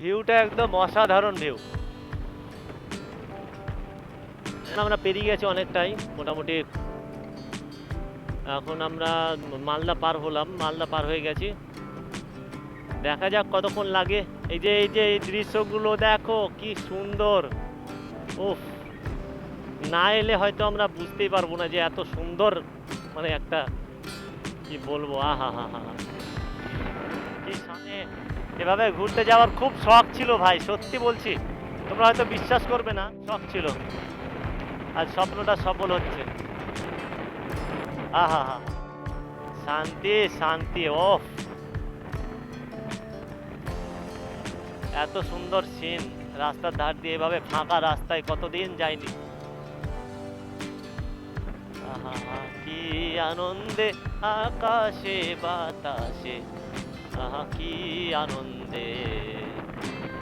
ভিউটা একদম অসাধারণ ভিউ। আমরা পেরিয়ে গেছি অনেকটাই, মোটামুটি এখন আমরা মালদা পার হলাম, মালদা পার হয়ে গেছি। দেখা যাক কতক্ষণ লাগে। এই যে এই দৃশ্যগুলো দেখো কি সুন্দর। উফ, না এলে হয়তো আমরা বুঝতেই পারবো না যে এত সুন্দর, মানে একটা কি বলবো, আহা হা হা। কি সামনে এভাবে ঘুরতে যাওয়ার খুব শখ ছিল ভাই, সত্যি বলছি, তোমরা হয়তো বিশ্বাস করবে না, শখ ছিল। আজ স্বপ্নটা সফল হচ্ছে। আহা হা, শান্তি শান্তি। ওফ, এত সুন্দর সিন, রাস্তার ধার দিয়ে এভাবে ফাঁকা রাস্তায় কতদিন যায়নি। আহা হা, কি আনন্দে আকাশে বাতাসে, আহা কি আনন্দে।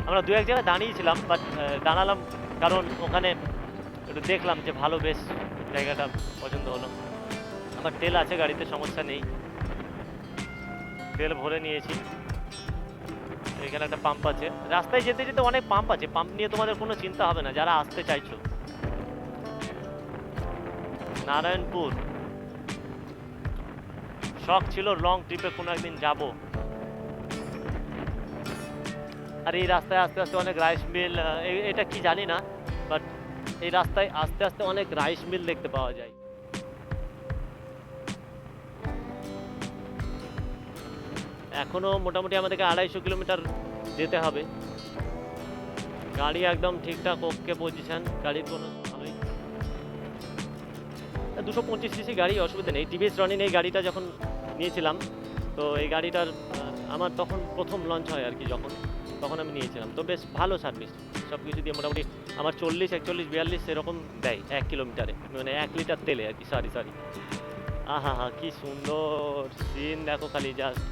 আমরা দু এক জায়গায় দাঁড়িয়েছিলাম, বাট দাঁড়ালাম কারণ ওখানে একটু দেখলাম যে ভালো, বেশ জায়গাটা পছন্দ হলো। আমার তেল আছে গাড়িতে, সমস্যা নেই, তেল ভরে নিয়েছি। এখানে একটা পাম্প আছে, রাস্তায় যেতে যেতে অনেক পাম্প আছে, পাম্প নিয়ে তোমাদের কোনো চিন্তা হবে না যারা আসতে চাইছো। নারায়ণপুর, শখ ছিল লং ট্রিপে কোনো একদিন যাব। আর এই রাস্তায় আস্তে আস্তে অনেক রাইস মিল, এটা কি জানি না, বাট এই রাস্তায় আস্তে আস্তে অনেক রাইস মিল দেখতে পাওয়া যায়। এখনো মোটামুটি আমাদেরকে 250 কিলোমিটার যেতে হবে। গাড়ি একদম ঠিকঠাক ওকে পজিশন, গাড়ির কোনো ভালোই 225 সিসি গাড়ি, অসুবিধা নেই। টিভিএস রনিন এই গাড়িটা যখন নিয়েছিলাম, তো এই গাড়িটার আমার তখন প্রথম লঞ্চ হয় আর কি, তখন আমি নিয়েছিলাম, তো বেশ ভালো সার্ভিস সব কিছু দিয়ে। মোটামুটি আমার 40, 41, 42 সেরকম দেয় 1 কিলোমিটারে, মানে 1 লিটার তেলে আর কি, সরি। আহা হা, কি সুন্দর সিন দেখো খালি, জাস্ট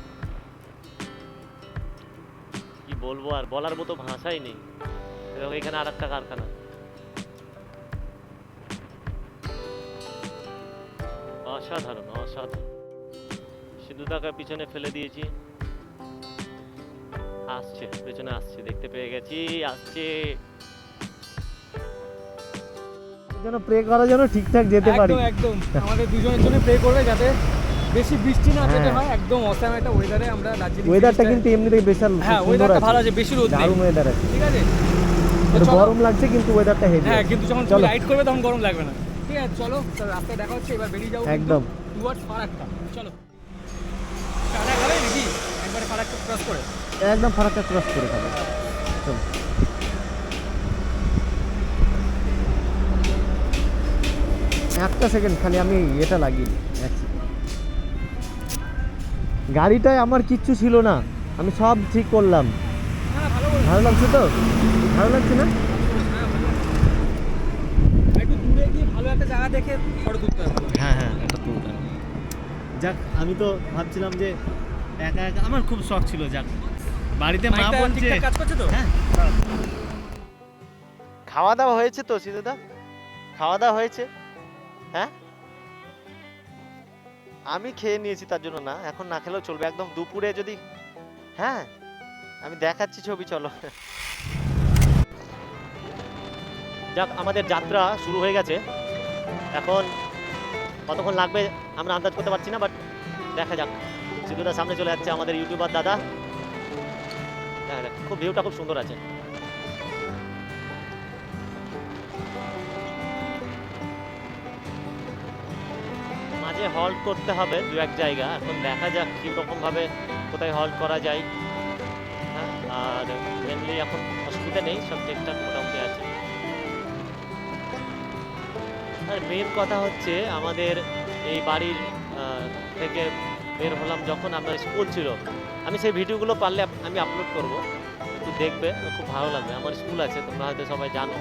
কি বলবো, আর বলার মতো ভাষাই নেই। এখানে আর একটা কারখানা, অসাধারণ অসাধারণ। সিন্ধুদাকে পিছনে ফেলে দিয়েছি, আসছে পেছনে, আসছে, দেখতে পেয়ে গেছি, আসছে। যেন প্রে করা যেন ঠিকঠাক যেতে পারি। একদম আমাদের দুজনের জন্য প্রে করবে যাতে বেশি বৃষ্টি না পেতে হয়। একদম অসাম একটা ওয়েদারে আমরা দার্জিলিং, ওয়েদারটা কিন্তু এমনিতেই বিশাল হ্যাঁ ওয়েদারটা ভালো আছে, বেশি রোদ নেই, দারুণ ওয়েদার আছে, ঠিক আছে। একটু গরম লাগছে কিন্তু ওয়েদারটা হেভি। হ্যাঁ, কিন্তু যখন তুমি রাইড করবে তখন গরম লাগবে না। ঠিক আছে, চলো রাস্তায় দেখা হচ্ছে, এবার বেরিয়ে যাও একদম টুয়ার্ডস ফারাক্কা। চলো, চাটা খাবে নাকি একবারে ফারাক্কা ক্রস করে? একদম ফারাক্কা ক্রস করে খাবে। চলো, একটা সেকেন্ড খালি আমি এটা লাগিয়ে দিই, এক সেকেন্ড। গাড়িটায় আমার কিচ্ছু ছিল না, আমি সব ঠিক করলাম। ভালো লাগছে তো? ভালো লাগছে না? একটু দূরে গিয়ে ভালো একটা জায়গা দেখে ফটো তুলতে হবে। হ্যাঁ, এটা তুলতে হবে। যাক, আমি তো ভাবছিলাম যে একা একা, আমার খুব শখ ছিল। যাক, বাড়িতে মা বলছে কাজ করছে তো। হ্যাঁ। খাওয়া দাওয়া হয়েছে তো সিধুদা? খাওয়া দাওয়া হয়েছে? হ্যাঁ, আমি খেয়ে নিয়েছি, তার জন্য না, এখন না খেলেও চলবে, একদম দুপুরে যদি। হ্যাঁ, আমি দেখাচ্ছি ছবি, চলো। যাক, আমাদের যাত্রা শুরু হয়ে গেছে। এখন কতক্ষণ লাগবে আমরা আন্দাজ করতে পারছি না, বাট দেখা যাক। সিধুদার সামনে চলে যাচ্ছে আমাদের ইউটিউবার দাদা। দেখা যাক, খুব ভিউটা খুব সুন্দর আছে। মাঝে হল্ট করতে হবে দু এক জায়গা, এখন দেখা যাক কীরকম ভাবে কোথায় হল্ট করা যায়। হ্যাঁ, আর মেনলি এখন অসুবিধা নেই, সব ঠিকঠাক মোটামুটি আছে। আর মেন কথা হচ্ছে, আমাদের এই বাড়ির থেকে বের হলাম যখন, আপনার স্কুল ছিল, আমি সেই ভিডিওগুলো পারলে আমি আপলোড করব, একটু দেখবে, খুব ভালো লাগবে। আমার স্কুল আছে, তোমরা হয়তো সবাই জানো,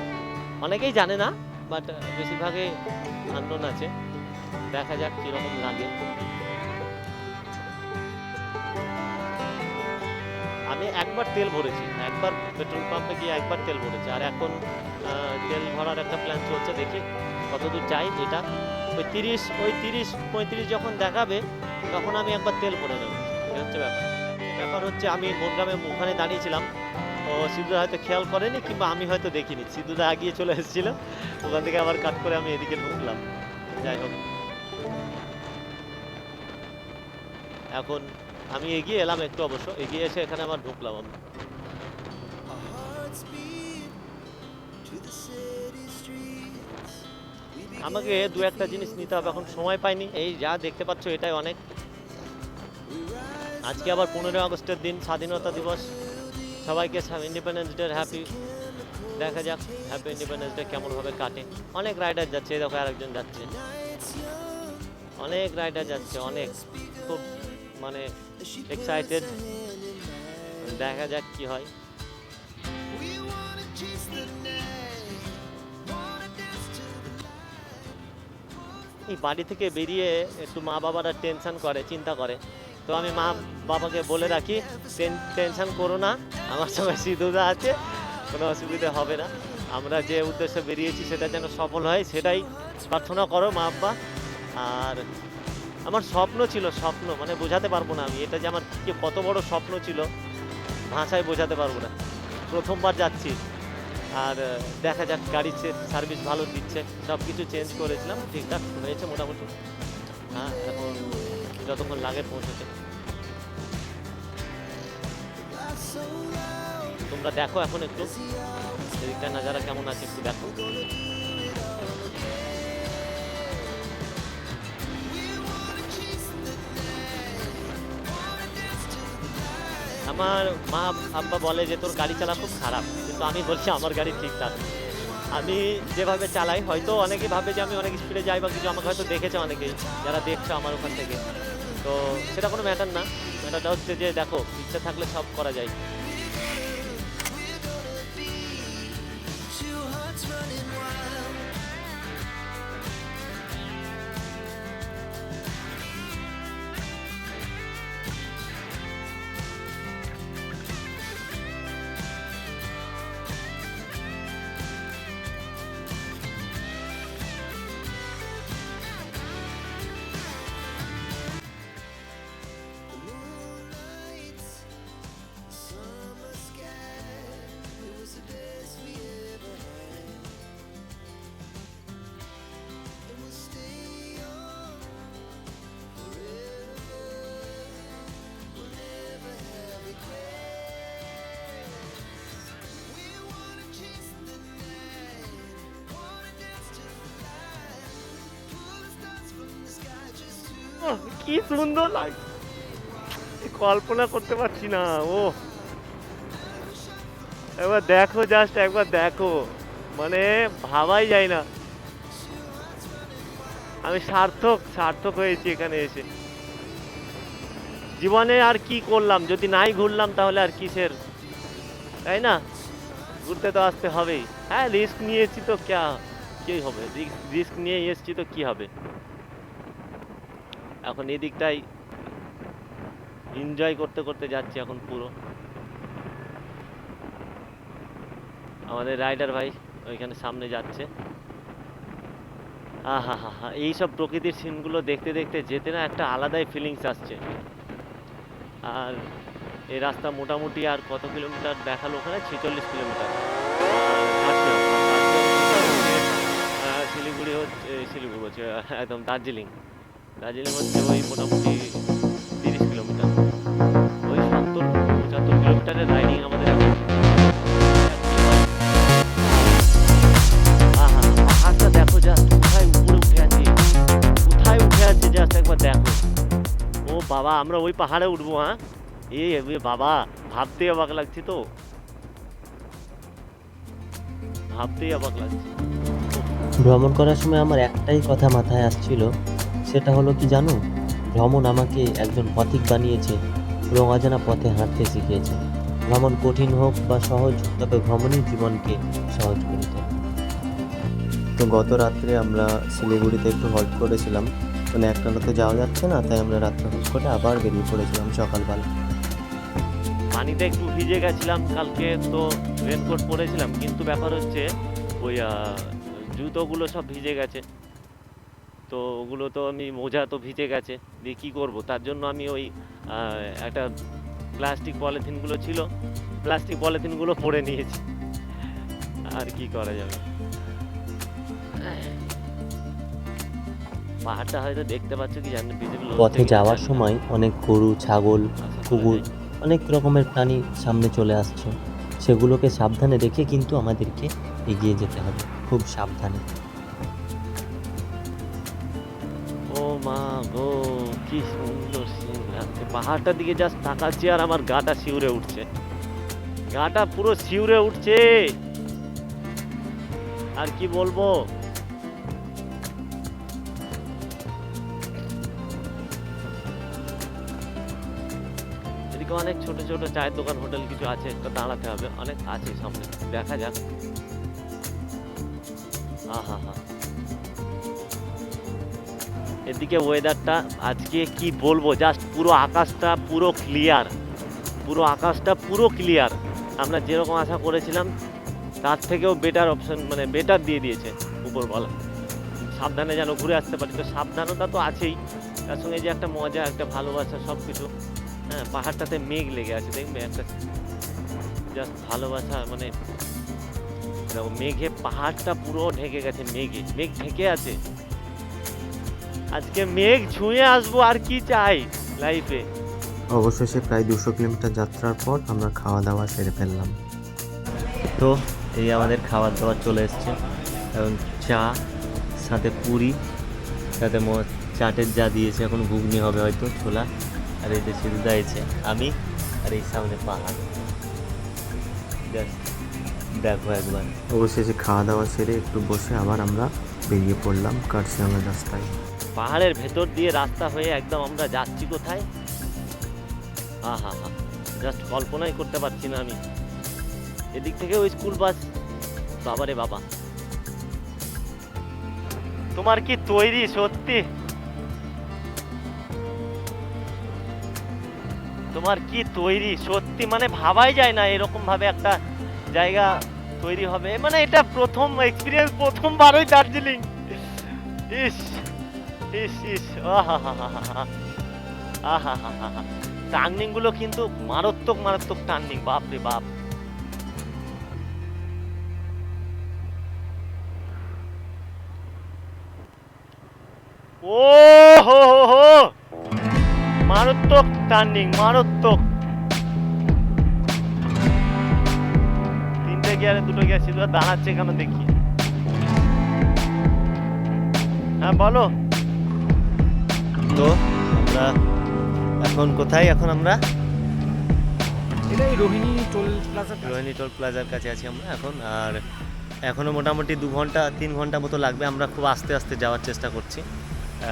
অনেকেই জানে না, বাট বেশিরভাগই আননোন আছে। দেখা যাক কীরকম লাগে। আমি একবার তেল ভরেছি, একবার পেট্রোল পাম্পে গিয়ে একবার তেল ভরেছি, আর এখন তেল ভরার একটা প্ল্যান চলছে, দেখি কতদূর যাই। যেটা ওই 30-35 যখন দেখাবে, তখন আমি একবার তেল ভরে নেব। এই হচ্ছে ব্যাপার। ব্যাপার হচ্ছে, আমি মোরগ্রামে ওখানে দাঁড়িয়েছিলাম, ও সিদ্ধুদা হয়তো খেয়াল করেনি, কিংবা আমি হয়তো দেখিনি। সিদ্ধুদা আগিয়ে চলে এসেছিল, ওখান থেকে আবার কাট করে আমি এদিকে ঢুকলাম। যাই হোক, এখন আমি এগিয়ে এলাম একটু, অবশ্য এগিয়ে এসে এখানে আবার ঢুকলাম আমি। আমাকে দু একটা জিনিস নিতে হবে, এখন সময় পাইনি। এই যা দেখতে পাচ্ছ এটাই অনেক। আজকে আবার 15 আগস্টের দিন, স্বাধীনতা দিবস। সবাইকে ইন্ডিপেন্ডেন্স ডে হ্যাপি। দেখা যাক হ্যাপি ইন্ডিপেন্ডেন্স ডে কেমনভাবে কাটে। অনেক রাইডার যাচ্ছে, এই দেখো আরেকজন যাচ্ছে। অনেক রাইডার যাচ্ছে, অনেক, খুব মানে এক্সাইটেড। দেখা যাক কি হয়। এই বাড়ি থেকে বেরিয়ে একটু মা বাবারা টেনশন করে, চিন্তা করে। তো আমি মা বাবাকে বলে রাখি, টেনশন করো না, আমার সঙ্গে সিদ্ধুদা আছে, কোনো অসুবিধা হবে না। আমরা যে উদ্দেশ্যে বেরিয়েছি সেটা যেন সফল হয়, সেটাই প্রার্থনা করো মা বাবা। আর আমার স্বপ্ন ছিল, স্বপ্ন মানে বোঝাতে পারবো না আমি, এটা যে আমার কি কত বড় স্বপ্ন ছিল ভাষায় বোঝাতে পারবো না। প্রথমবার যাচ্ছি, আর দেখা যাক, গাড়ির সার্ভিস ভালো দিচ্ছে, সব কিছু চেঞ্জ করেছিলাম, ঠিকঠাক হয়েছে মোটামুটি। হ্যাঁ, এখন যতক্ষণ লাগে পৌঁছতে। তোমরা দেখো এখন একটু এদিকটা নাজারা কেমন আছে একটু দেখো। আমার মা আব্বা বলে যে তোর গাড়ি চালা খুব খারাপ, কিন্তু আমি বলছি আমার গাড়ি ঠিকঠাক। আমি যেভাবে চালাই, হয়তো অনেকে ভাবে যে আমি অনেক স্পিডে যাই বা কিছু, আমাকে হয়তো দেখেছে অনেকেই, যারা দেখছে আমার ওখান থেকে। তো সেটা কোনো ম্যাটার না, ম্যাটারটা হচ্ছে যে দেখো, ইচ্ছা থাকলে সব করা যায়। কি সুন্দর লাগে, কল্পনা করতে পারছি না। ও একবার দেখো, জাস্ট একবার দেখো, মানে ভাবাই যায় না। আমি সার্থক সার্থক হয়েছি এখানে এসে। জীবনে আর কি করলাম, যদি নাই ঘুরলাম তাহলে আর কিসের, তাই না? ঘুরতে তো আসতে হবেই। হ্যাঁ, রিস্ক নিয়েছি তো কি হবে, রিস্ক নিয়ে এসেছি তো কি হবে। এখন এদিকটাই এনজয় করতে করতে যাচ্ছি এখন পুরো। আমাদের রাইডার ভাই ওইখানে সামনে যাচ্ছে। আহা হা হা, এইসব প্রকৃতির সিনগুলো দেখতে দেখতে যেতে না একটা আলাদাই ফিলিংস আসছে। আর এই রাস্তা মোটামুটি আর কত কিলোমিটার দেখালো ওখানে, 46 কিলোমিটার। শিলিগুড়ি হচ্ছে, শিলিগুড়ি হচ্ছে একদম দার্জিলিং হচ্ছে ওই মোটামুটি 30 কিলোমিটার। ওই 70-75 কিলোমিটারের রাইডিং আমাদের এখন। আহা, পাহাড়টা দেখো, জাস্ট কোথায় উপরে উঠে আছে, কোথায় উঠে আছে, জাস্ট একবার দেখো। ও বাবা, আমরা ওই পাহাড়ে উঠবো? হ্যাঁ, এ বাবা, ভাবতেই অবাক লাগছে, তো ভাবতেই অবাক লাগছে। ভ্রমণ করার সময় আমার একটাই কথা মাথায় আসছিল, সেটা হলো কি জানো, ভ্রমণ আমাকে একজন পথিক বানিয়েছে এবং অজানা পথে হাঁটতে শিখিয়েছে। ভ্রমণ কঠিন হোক বা সহজ, তবে ভ্রমণই জীবনকে সহজ করে তোলে। তো গত রাত্রে আমরা শিলিগুড়িতে একটু হল্ট করেছিলাম, মানে একটানা তো যাওয়া যাচ্ছে না, তাই আমরা রাত্রে হল্ট করে আবার বেরিয়ে পড়েছিলাম সকালবেলা। পানিতে একটু ভিজে গেছিলাম কালকে, তো রেনকোট পরেছিলাম, কিন্তু ব্যাপার হচ্ছে ওই জুতোগুলো সব ভিজে গেছে। তো ওগুলো তো আমি, মোজা তো ভিজে গেছে, দিয়ে কী করবো, তার জন্য আমি ওই একটা প্লাস্টিক পলিথিনগুলো ছিল প্লাস্টিক পলিথিনগুলো পরে নিয়েছি, আর কি করা যাবে। পাহাড়টা হয়তো দেখতে পাচ্ছ কি জানি visible হচ্ছে পথে কিনা যাওয়ার জানি না। সময় অনেক গরু, ছাগল, আচ্ছা, চলে কুকুর, যাই। অনেক রকমের প্রাণী সামনে চলে আসছে। সেগুলোকে সাবধানে রেখে কিন্তু আমাদেরকে এগিয়ে যেতে হবে, খুব সাবধানে। ও মা গো, কি সুন্দর সিন লাগছে। পাহাড়টার দিকে জাস্ট তাকাচ্ছি আর আমার গাটা শিউরে উঠছে, গাটা পুরো শিউরে উঠছে, আর কি বলবো। এদিকে অনেক ছোট ছোট চায়ের দোকান, হোটেল কিছু আছে, একটা দাঁড়াতে হবে, অনেক আছে সামনে, দেখা যাক। আহা হা, এদিকে ওয়েদারটা আজকে কি বলবো, জাস্ট পুরো আকাশটা পুরো ক্লিয়ার, পুরো আকাশটা পুরো ক্লিয়ার। আমরা যেরকম আশা করেছিলাম তার থেকেও বেটার অপশন, মানে বেটার দিয়ে দিয়েছে উপরওয়ালা। সাবধানে যেন ঘুরে আসতে পারি, তো সাবধানতা তো আছেই, তার সঙ্গে যে একটা মজা, একটা ভালোবাসা, সব কিছু। হ্যাঁ, পাহাড়টাতে মেঘ লেগে আছে, দেখবে একটা জাস্ট ভালোবাসা, মানে দেখো মেঘে পাহাড়টা পুরো ঢেকে গেছে, মেঘে মেঘ ঢেকে আছে। আজকে মেঘ ছুঁয়ে আসবো, আর কি চাই লাইফে। অবশেষে প্রায় 200 কিলোমিটার যাত্রার পর আমরা খাওয়া দাওয়া সেরে ফেললাম। তো এই আমাদের খাবার দাবার চলে এসছে, এবং চা, সাথে পুরি, সাথে চাটের যা দিয়েছে, এখন ঘুগনি হবে হয়তো, ছোলা। আর এই যে সিদ্ধা দিয়েছে আমি, আর এই সামনে পাহাড়, জাস্ট দেখো একবার। অবশেষে খাওয়া দাওয়া সেরে একটু বসে আবার আমরা বেরিয়ে পড়লাম কার্শিয়াংয়ের রাস্তায়। পাহাড়ের ভেতর দিয়ে রাস্তা হয়ে একদম আমরা যাচ্ছি কোথায়, হা হা হা, জাস্ট কল্পনাই করতে পারছি না আমি। এদিক থেকে ওই স্কুল বাস, বাবারে বাবা। তোমার কি তৈরি সত্যি, তোমার কি তৈরি সত্যি, মানে ভাবাই যায় না এরকম ভাবে একটা জায়গা তৈরি হবে। মানে এটা প্রথম এক্সপিরিয়েন্স, প্রথমবারই দার্জিলিং। ইস ইস ইস, আহা হা হা হা, আহা হা হা হা। টার্নিং গুলো কিন্তু মারাত্মক মারাত্মক টার্নিং, বাপ রে বাপ। ও হো হো হো, মারাত্মক টার্নিং, মারাত্মক। 3টে গিয়ারে 2টো গিয়ার শুধু দাঁড়াচ্ছে কেন দেখি। হ্যাঁ বলো। তো আমরা এখন কোথায়, এখন আমরা এটাই Rohini toll plaza. Rohini toll প্লাজার কাছে আছি আমরা এখন। আর এখনও মোটামুটি 2 ঘন্টা 3 ঘন্টা মতো লাগবে, আমরা খুব আস্তে আস্তে যাওয়ার চেষ্টা করছি।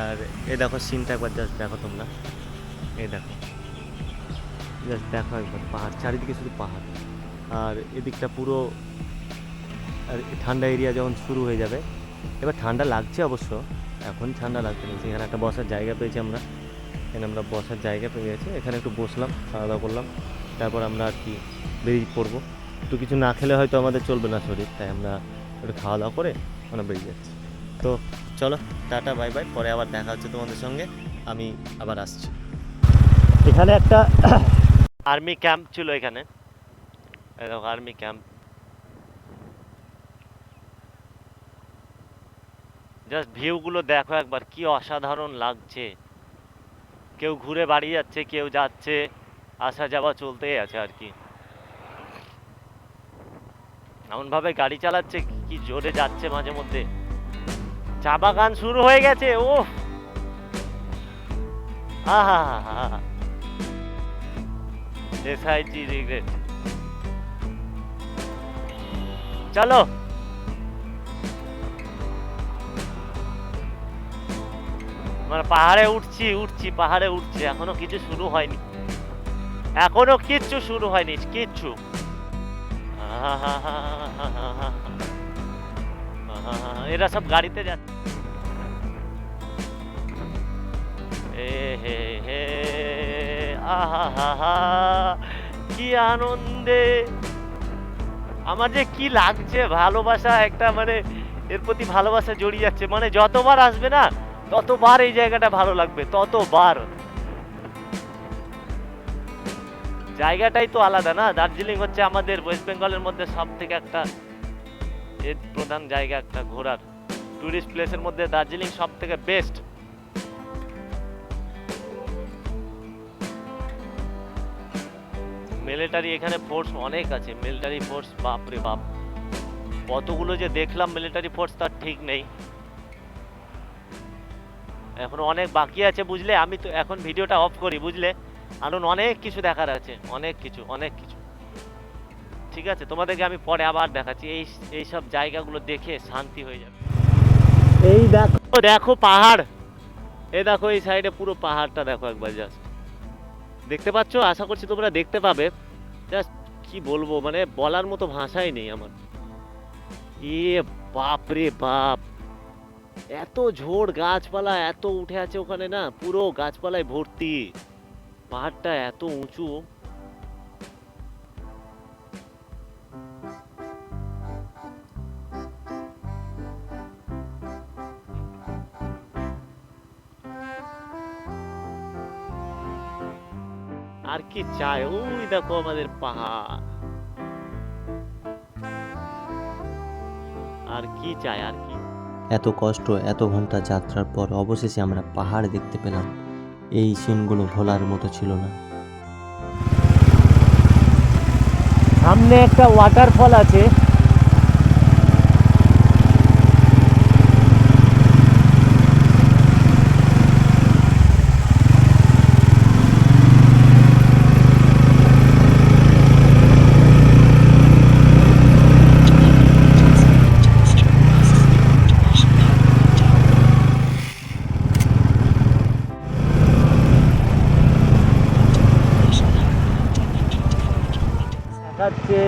আর এই দেখো সিনটা একবার জাস্ট দেখো তোমরা, এই দেখো, জাস্ট দেখো একবার, পাহাড় চারিদিকে, শুধু পাহাড়। আর এদিকটা পুরো, আর ঠান্ডা এরিয়া যখন শুরু হয়ে যাবে, এবার ঠান্ডা লাগছে অবশ্য, এখন ঠান্ডা লাগছে না। এখানে একটা বসার জায়গা পেয়েছি আমরা, এখানে আমরা বসার জায়গা পেয়ে গেছি, এখানে একটু বসলাম, খাওয়া দাওয়া করলাম, তারপর আমরা আর কি বেরিয়ে পড়বো। একটু কিছু না খেলে হয়তো আমাদের চলবে না শরীর, তাই আমরা একটু খাওয়া দাওয়া করে আমরা বেরিয়ে যাচ্ছি। তো চলো, টাটা, বাই বাই, পরে আবার দেখা হচ্ছে তোমাদের সঙ্গে, আমি আবার আসছি। এখানে একটা আর্মি ক্যাম্প ছিল, এখানে আর্মি ক্যাম্প। জাস্ট ভিউগুলো দেখো একবার, কি অসাধারণ লাগছে। কেউ ঘুরে বাড়ি যাচ্ছে, কেউ যাচ্ছে, আসা যাওয়া চলতেই আছে আর কি। এমন ভাবে গাড়ি চালাচ্ছে, কি জোরে যাচ্ছে মাঝে মধ্যে। চা বাগান শুরু হয়ে গেছে, ও আহা হা হা, এসআইজি রিগ্রেট। চলো, মানে পাহাড়ে উঠছি উঠছি, পাহাড়ে উঠছি, এখনো কিছু শুরু হয়নি, এখনো কিচ্ছু শুরু হয়নি, কিচ্ছু। এরা সব গাড়িতে যাচ্ছে। এ হে হে, আহা হা হা, কি আনন্দে। আমার যে কি লাগছে, ভালোবাসা একটা, মানে এর প্রতি ভালোবাসা জড়িয়ে যাচ্ছে। মানে যতবার আসবে না, ততবার এই জায়গাটা ভালো লাগবে, ততবার। জায়গাটাই তো আলাদা না। দার্জিলিং হচ্ছে আমাদের ওয়েস্ট বেঙ্গলের মধ্যে সব থেকে একটা এর প্রধান জায়গা, একটা ঘোরার টুরিস্ট প্লেসের মধ্যে দার্জিলিং সব থেকে বেস্ট। মিলিটারি এখানে ফোর্স অনেক আছে, মিলিটারি ফোর্স বাপরে বাপ, কতগুলো যে দেখলাম মিলিটারি ফোর্স তার ঠিক নেই। এখন অনেক বাকি আছে বুঝলে, আমি তো এখন ভিডিওটা অফ করি বুঝলে, কারণ অনেক কিছু দেখার আছে, অনেক কিছু অনেক কিছু। ঠিক আছে, তোমাদেরকে আমি পরে আবার দেখাচ্ছি। এই সব জায়গাগুলো দেখে শান্তি হয়ে যাবে। এই দেখো দেখো পাহাড়, এই দেখো এই সাইডে পুরো পাহাড়টা দেখো একবার, জাস্ট দেখতে পাচ্ছ, আশা করছি তোমরা দেখতে পাবে। জাস্ট কি বলবো, মানে বলার মতো ভাষাই নেই আমার। এ বাপ রে বাপ, এত ঝোড় গাছপালা এত উঠে আছে ওখানে না, পুরো গাছপালায় ভর্তি। পাহাড়টা এত উঁচু, আর কি চাই। ওই দেখো আমাদের পাহাড়, আর কি চাই, আর কি। এত কষ্ট, এত ঘন্টা যাত্রার পর অবশেষে আমরা পাহাড় দেখতে পেলাম। এই সিনগুলো ভোলার মতো ছিল না। সামনে একটা ওয়াটারফল আছে, দেখাচ্ছে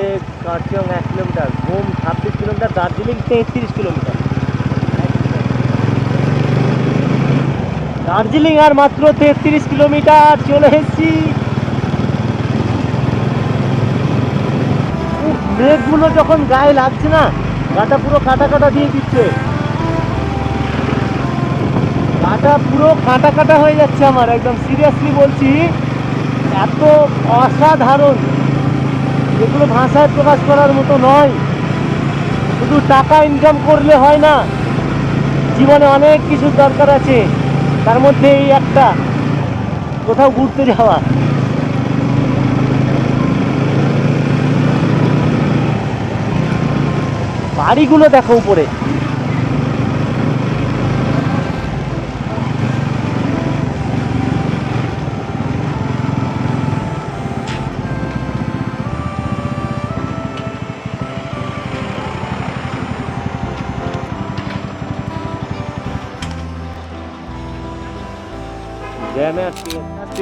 কার্শিয়ং 1 কিলোমিটার, ঘুম 26 কিলোমিটার, দার্জিলিং 33 কিলোমিটার। দার্জিলিং আর মাত্র 33 কিলোমিটার, চলে এসেছি। মেঘগুলো যখন গায়ে লাগছে না, গাটা পুরো কাটা কাটা দিয়ে দিচ্ছে, গাটা পুরো কাটা কাটা হয়ে যাচ্ছে আমার, একদম সিরিয়াসলি বলছি। এত অসাধারণ, এগুলো ভাষায় প্রকাশ করার মতো নয়। শুধু টাকা ইনকাম করলে হয় না, জীবনে অনেক কিছু দরকার আছে, তার মধ্যে এই একটা কোথাও ঘুরতে যাওয়া। বাড়িগুলো দেখো উপরে,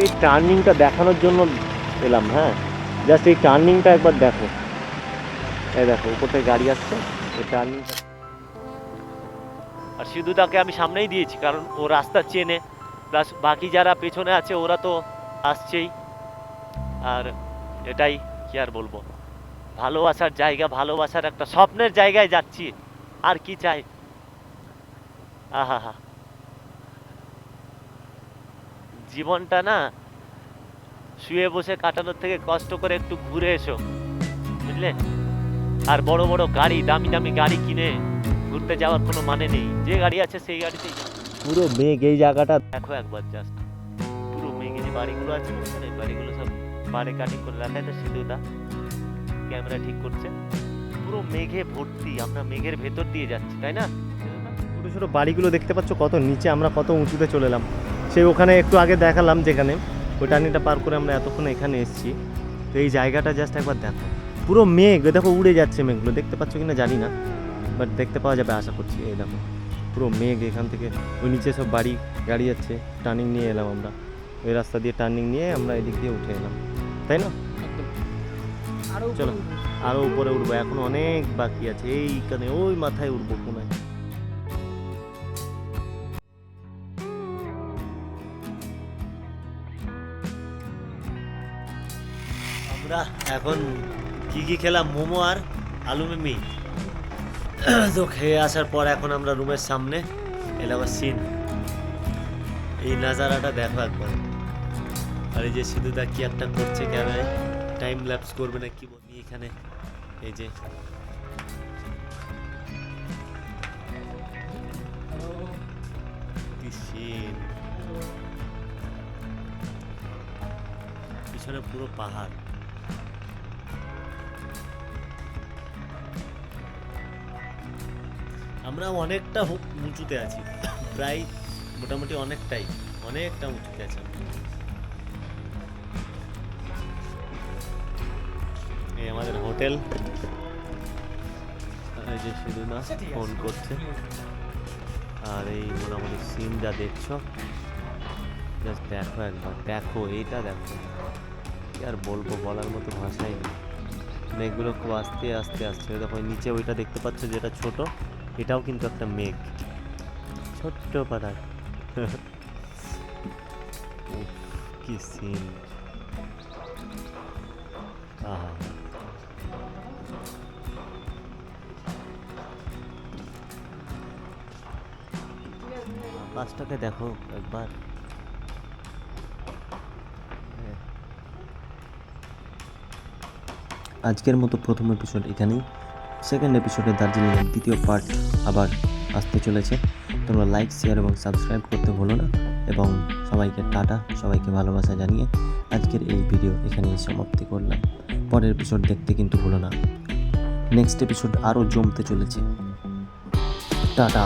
এই টার্নিংটা দেখানোর জন্য এলাম। হ্যাঁ, জাস্ট এই টার্নিংটা একবার দেখো, এই দেখো উপর থেকে গাড়ি আসছে, এই টার্নিংটা। আর সিধুদাকে আমি সামনেই দিয়েছি, কারণ ও রাস্তা চেনে, প্লাস বাকি যারা পেছনে আছে ওরা তো আসছেই। আর এটাই কি আর বলবো, ভালোবাসার জায়গা, ভালোবাসার একটা স্বপ্নের জায়গায় যাচ্ছি, আর কি চাই। আহা হা, জীবনটা না শুয়ে বসে কাটানোর থেকে কষ্ট করে একটু ঘুরে এসো, বুঝলে। আর বড় বড় গাড়ি, দামি দামি গাড়ি কিনে ঘুরতে যাওয়ার কোনো মানে নেই, যে গাড়ি আছে সেই গাড়িতেই যাও। পুরো মেঘ, এই জায়গাটা দেখো একবার, জাস্ট পুরো মেঘে যে বাড়িগুলো আছে ওখানে, বাড়িগুলো সব বাড়ি কাটিং করে রাখায় তো সিধুদা ক্যামেরা ঠিক করছে। পুরো মেঘে ভর্তি, আমরা মেঘের ভেতর দিয়ে যাচ্ছি, তাই না। ছোটো ছোটো বাড়িগুলো দেখতে পাচ্ছ কত নিচে, আমরা কত উঁচুতে চলে এলাম। সেই ওখানে একটু আগে দেখালাম যেখানে, ওই টার্নিংটা পার করে আমরা এতক্ষণ এখানে এসেছি। তো এই জায়গাটা জাস্ট একবার দেখো, পুরো মেঘ, দেখো উড়ে যাচ্ছে মেঘগুলো, দেখতে পাচ্ছ কিনা জানি না, বাট দেখতে পাওয়া যাবে আশা করছি। এই দেখো পুরো মেঘ, এখান থেকে ওই নিচে সব বাড়ি গাড়ি যাচ্ছে। টার্নিং নিয়ে এলাম আমরা, ওই রাস্তা দিয়ে টার্নিং নিয়ে আমরা এদিক দিয়ে উঠে এলাম, তাই না। চলো আরও উপরে উঠবো, এখন অনেক বাকি আছে, এইখানে ওই মাথায় উঠবো কোনায়। আমরা এখন কি খেলাম, মোমো আর আলু মিমি। তো খেয়ে আসার পর এখন আমরা রুমের সামনে এলাম। সিন, এই নাজারাটা দেখো একবার। আর এই যে সিধুদা কি একটা করছে ক্যামেরায়, টাইম ল্যাপস করবে না কি বলি এখানে এই যে কি scene। পিছনে পুরো পাহাড়। আমরা অনেকটা উঁচুতে আছি, প্রায় মোটামুটি অনেকটা উঁচুতে আছি আমরা। এই আমাদের হোটেল, এই যে শুধু না ফোন করছে, আর এই মোটামুটি সিন যা দেখছো জাস্ট দেখো একবার, দেখো এইটা দেখো, কি আর বলবো, বলার মতো ভাষাই নেই। মেঘগুলো খুব আস্তে আস্তে আসছে, দেখো নিচে ওইটা দেখতে পাচ্ছ যেটা ছোট, এটাও কিন্তু একটা মেঘ, ছোট্ট পাড়ার। কি সিন, আহা আকাশটাকে দেখো একবার। আজকের মতো প্রথম এপিসোড এখানেই। সেকেন্ড এপিসোডে দার্জিলিংয়ের দ্বিতীয় পার্ট আবার আসতে চলেছে। তোমরা লাইক, শেয়ার এবং সাবস্ক্রাইব করতে ভুলো না। এবং সবাইকে টাটা, সবাইকে ভালোবাসা জানিয়ে আজকের এই ভিডিও এখানেই সমাপ্তি করলাম। পরের এপিসোড দেখতে কিন্তু ভুলো না। নেক্সট এপিসোড আরও জমতে চলেছে। টাটা।